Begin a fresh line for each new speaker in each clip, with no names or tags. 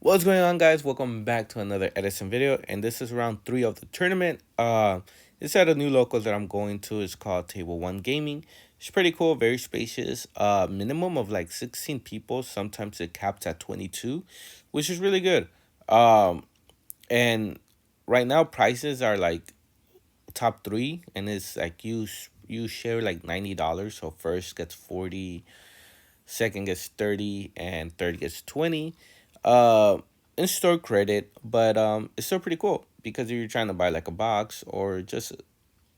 What's going on, guys? Welcome back to another Edison video, and this is round 3 of the tournament. It's at a new local that I'm going to. It's called Table 1 Gaming. It's pretty cool, very spacious. Minimum of like 16 people. Sometimes it caps at 22, which is really good. And right now prices are like top 3, and it's like you share like $90. So first gets 40, second gets 30, and third gets 20. uh in store credit, but it's still pretty cool because if you're trying to buy like a box or just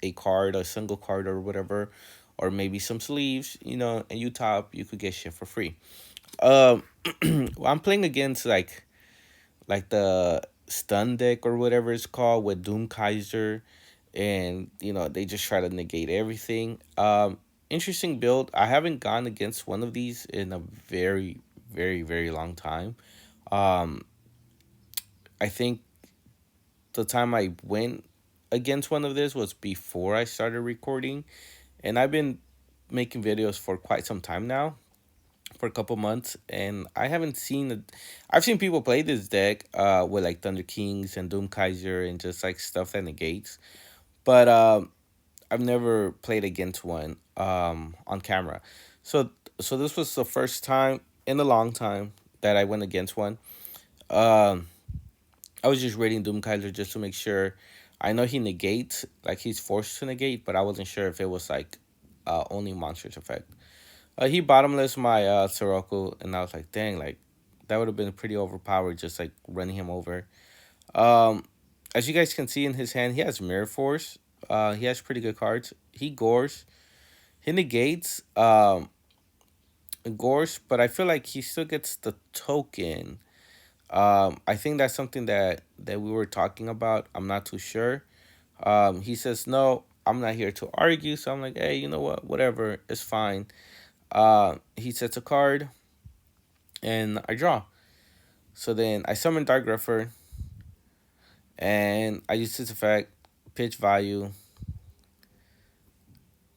a card, a single card or whatever, or maybe some sleeves, and you top, you could get shit for free. um well, I'm playing against like the stun deck or whatever it's called with Doomcaliber, and they just try to negate everything. Interesting build. I haven't gone against one of these in a very, very, very long time. um I think the time I went against one of this was before I started recording, and I've been making videos for quite some time now, for a couple months, and I haven't seen it. I've seen people play this deck with like Thunder Kings and Doom Kaiser and just like stuff that negates, but I've never played against one on camera. So so this was the first time in a long time that I went against one. Um I was just reading Doomkaiser just to make sure. I know he negates, like he's forced to negate, but I wasn't sure if it was like only monsters effect. He bottomless my Sirocco, and I was like, dang, like that would have been pretty overpowered, just like running him over. Um, as you guys can see in his hand, he has Mirror Force. He has pretty good cards. He gores, he negates, gores, but I feel like he still gets the token. I think that's something that we were talking about. I'm not too sure. He says no. I'm not here to argue, so I'm like, hey, you know what? Whatever, it's fine. He sets a card, and I draw. So then I summon Dark Gruffer, and I use this effect, pitch Vayu,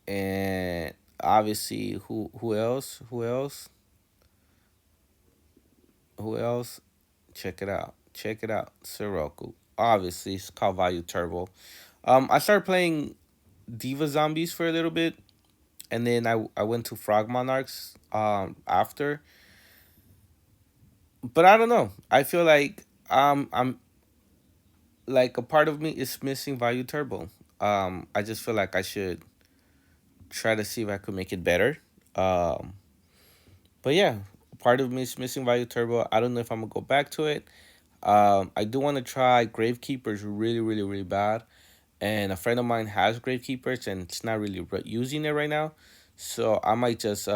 and obviously who else? Check it out. Check it out. Sirocco. Obviously, it's called Vayu Turbo. I started playing Diva Zombies for a little bit, and then I went to Frog Monarchs after. But I don't know. I feel like I'm like a part of me is missing Value Turbo. I just feel like I should try to see if I could make it better. Um, but yeah, part of me is missing Value Turbo. I don't know if I'm gonna go back to it. I do want to try Gravekeepers really, really, really bad, and a friend of mine has Gravekeepers and it's not really using it right now. So I might just see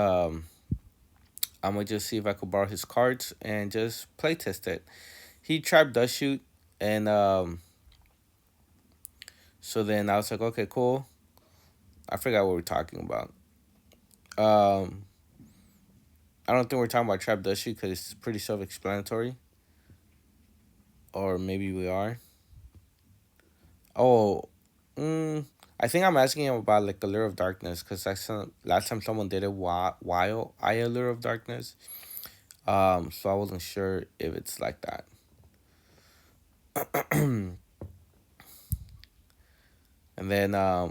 if I could borrow his cards and just play test it. He tried Dust Shoot, and so then I was like, okay, cool. I forgot what we're talking about. Um, I don't think we're talking about Trap Dust Shoot because it's pretty self-explanatory, or maybe we are. Oh, I think I'm asking him about like Allure of Darkness because last time someone did it while I Allure of Darkness. So I wasn't sure if it's like that. And then I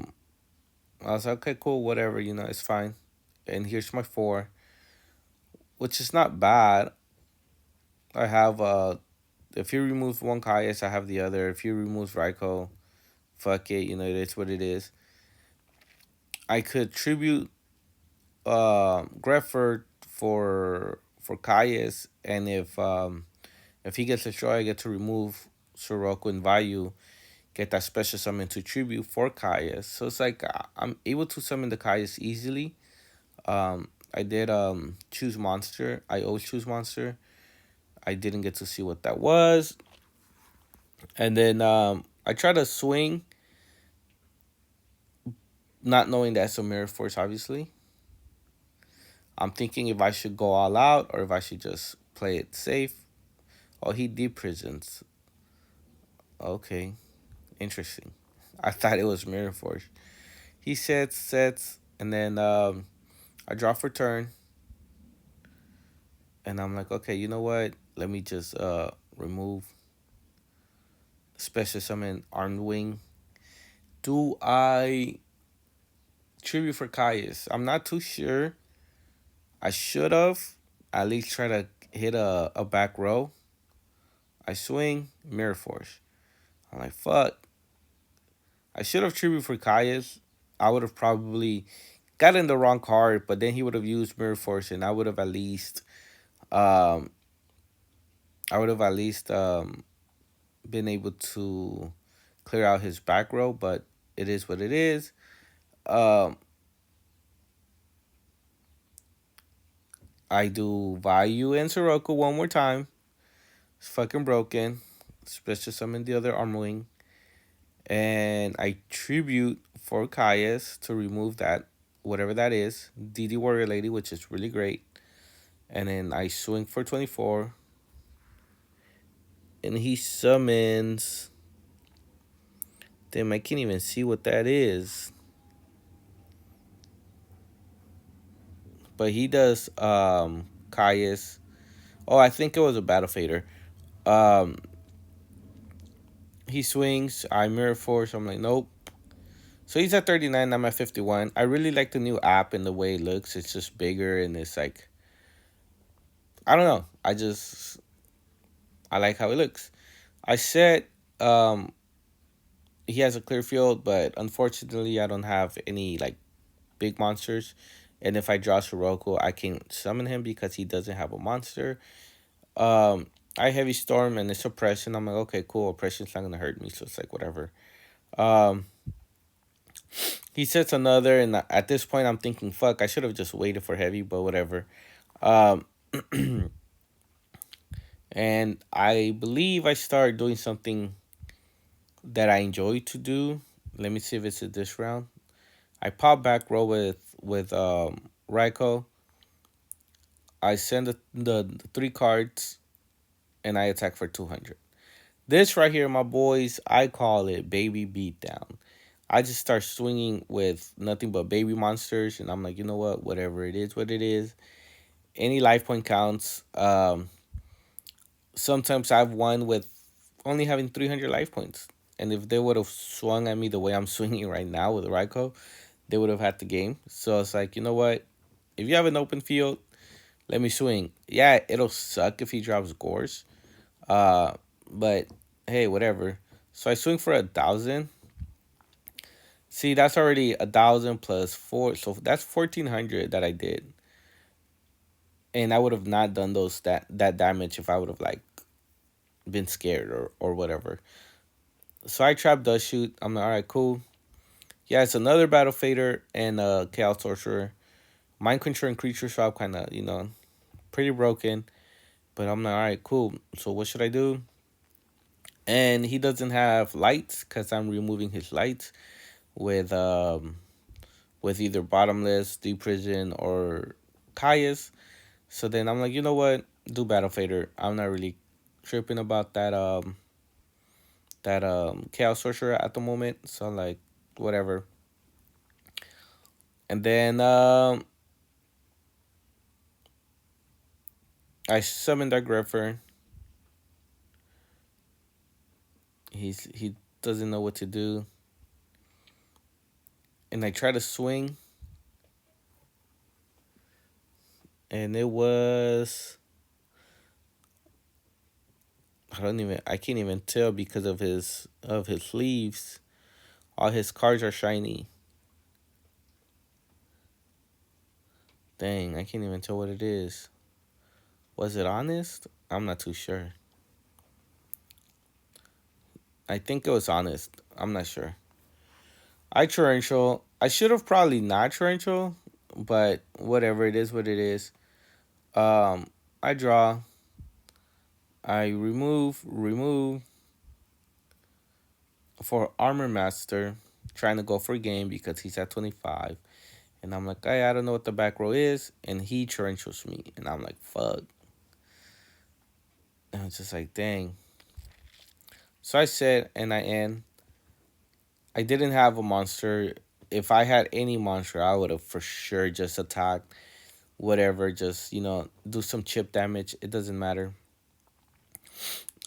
was like, okay, cool, whatever, it's fine. And here's my 4, which is not bad. I have if you remove one Kaius, I have the other. If you remove Raiko, fuck it, it is what it is. I could tribute Grefford for Kaius, and if he gets destroyed, I get to remove Soroku and Vayu, get that special summon to tribute for Kaius. So it's like I'm able to summon the Kaius easily. I did choose monster. I always choose monster. I didn't get to see what that was. And then I try to swing, not knowing that it's a mirror force, obviously. I'm thinking if I should go all out or if I should just play it safe. Oh, he deep prisons. Okay, interesting. I thought it was mirror force. He sets, and then I draw for turn. And I'm like, okay, you know what? Let me just remove, special summon Armed Wing. Do I tribute for Caius? I'm not too sure. I should have at least try to hit a back row. I swing, Mirror Force. I'm like, fuck. I should have tribute for Caius. I would have probably gotten the wrong card, but then he would have used Mirror Force, and um, I would have at least been able to clear out his back row. But it is what it is. Um, I do Vayu and Soroka one more time. It's fucking broken. Special summon the other Armling. And I tribute for Caius to remove that, whatever that is, DD Warrior Lady, which is really great. And then I swing for 24. And he summons. Damn, I can't even see what that is. But he does Caius. Oh, I think it was a Battle Fader. Um, he swings. I Mirror Force. I'm like, nope. So he's at 39. I'm at 51. I really like the new app and the way it looks. It's just bigger and it's like, I don't know. I like how it looks. I said um, he has a clear field, but unfortunately, I don't have any like big monsters. And if I draw Sirocco, I can't summon him because he doesn't have a monster. I heavy storm and it's oppression. I'm like, okay, cool. Oppression's not gonna hurt me, so it's like whatever. Um, he sets another, and at this point, I'm thinking, fuck, I should have just waited for heavy, but whatever. Um, and I believe I started doing something that I enjoy to do. Let me see if it's this round. I pop back row with Raiko. I send the three cards and I attack for 200. This right here, my boys, I call it baby beatdown. I just start swinging with nothing but baby monsters, and I'm like, you know whatever it is, what it is. Any life point counts. Sometimes I've won with only having 300 life points. And if they would have swung at me the way I'm swinging right now with Raiko, they would have had the game. So it's like, you know what? If you have an open field, let me swing. Yeah, it'll suck if he drops Gores. Uh, but hey, whatever. So I swing for 1,000. See, that's already 1,000 plus four, so that's 1,400 that I did, and I would have not done that damage if I would have like been scared or whatever. So I trap does shoot. I'm like, all right, cool. Yeah, it's another battle fader and chaos sorcerer, mind controlling creature swap, kind of pretty broken. But I'm like, all right, cool. So what should I do? And he doesn't have lights because I'm removing his lights with with either bottomless, deep prison, or Caius. So then I'm like, you know what? Do battle fader. I'm not really tripping about that chaos sorcerer at the moment. So I'm like, whatever. And then I summoned that Griffer. He doesn't know what to do. And I try to swing. And it was I can't even tell because of his sleeves. All his cards are shiny. Dang, I can't even tell what it is. Was it honest? I'm not too sure. I think it was honest. I'm not sure. I torrential. I should have probably not torrential, but whatever, it is what it is. I draw. I remove for Armor Master, trying to go for a game because he's at 25. And I'm like, hey, I don't know what the back row is. And he torrentials me. And I'm like, fuck. And I'm just like, dang. So I said, and I end. I didn't have a monster. If I had any monster, I would have for sure just attacked. Whatever, just, do some chip damage. It doesn't matter.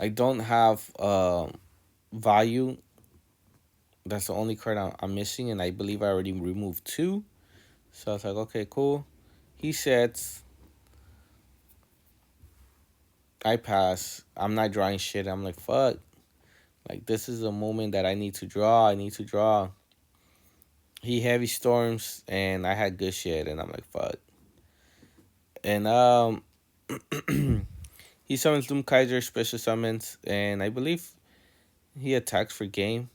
I don't have Vayu. That's the only card I'm missing, and I believe I already removed two. So I was like, okay, cool. He sets. I pass. I'm not drawing shit. I'm like, fuck. Like, this is a moment that I need to draw. I need to draw. He heavy storms, and I had good shit, and I'm like, fuck. And he summons Doomcaliber special summons, and I believe he attacks for game.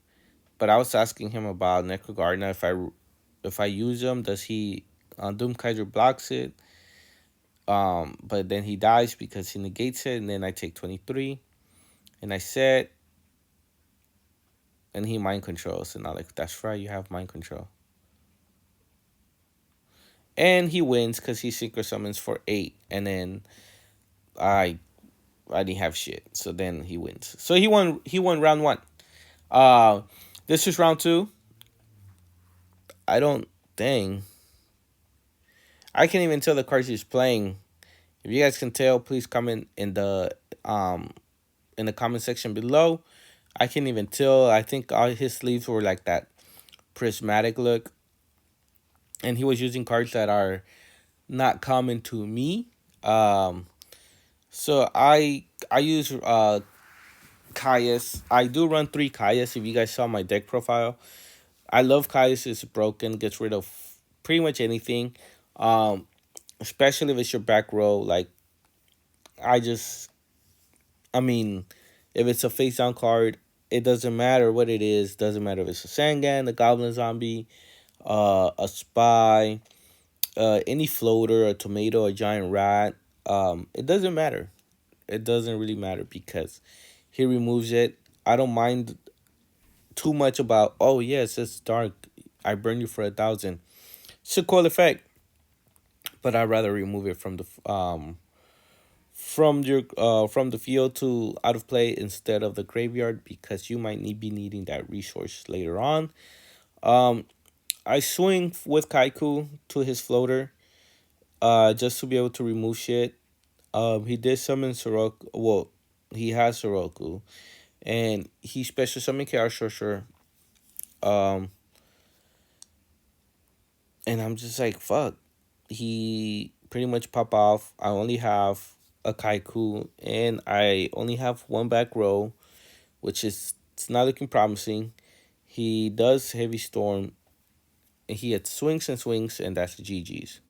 But I was asking him about Necrogardener. If I use him, does he Doomkaiser blocks it? But then he dies because he negates it, and then I take 23, and I set, and he mind controls, and I'm like, that's right, you have mind control, and he wins because he synchro summons for 8, and then I I didn't have shit, so then he wins. So he won round one. Uh, this is round two. I don't dang. I can't even tell the cards he's playing. If you guys can tell, please comment in the comment section below. I can't even tell. I think all his sleeves were like that prismatic look, and he was using cards that are not common to me. Um, so I use Caius. I do run 3 Caius. If you guys saw my deck profile, I love Caius. It's broken. Gets rid of pretty much anything. Um, Especially if it's your back row. Like I just I mean, if it's a face down card, it doesn't matter what it is. Doesn't matter if it's a Sangan, a Goblin Zombie, a Spy, any floater, a tomato, a giant rat. It doesn't matter. It doesn't really matter because he removes it. I don't mind too much about. Oh yes, it's dark. I burn you for 1,000. It's a cool effect, but I'd rather remove it from the field to out of play instead of the graveyard because you might be needing that resource later on. Um, I swing with Kaiku to his floater, just to be able to remove shit. He did summon Soroku. Well, he has Soroku, and he special summoned Chaos Sorcerer. Um, and I'm just like, fuck. He pretty much pop off. I only have a Kaiku, and I only have one back row, which is it's not looking promising. He does heavy storm. And he had swings and swings, and that's the GG's.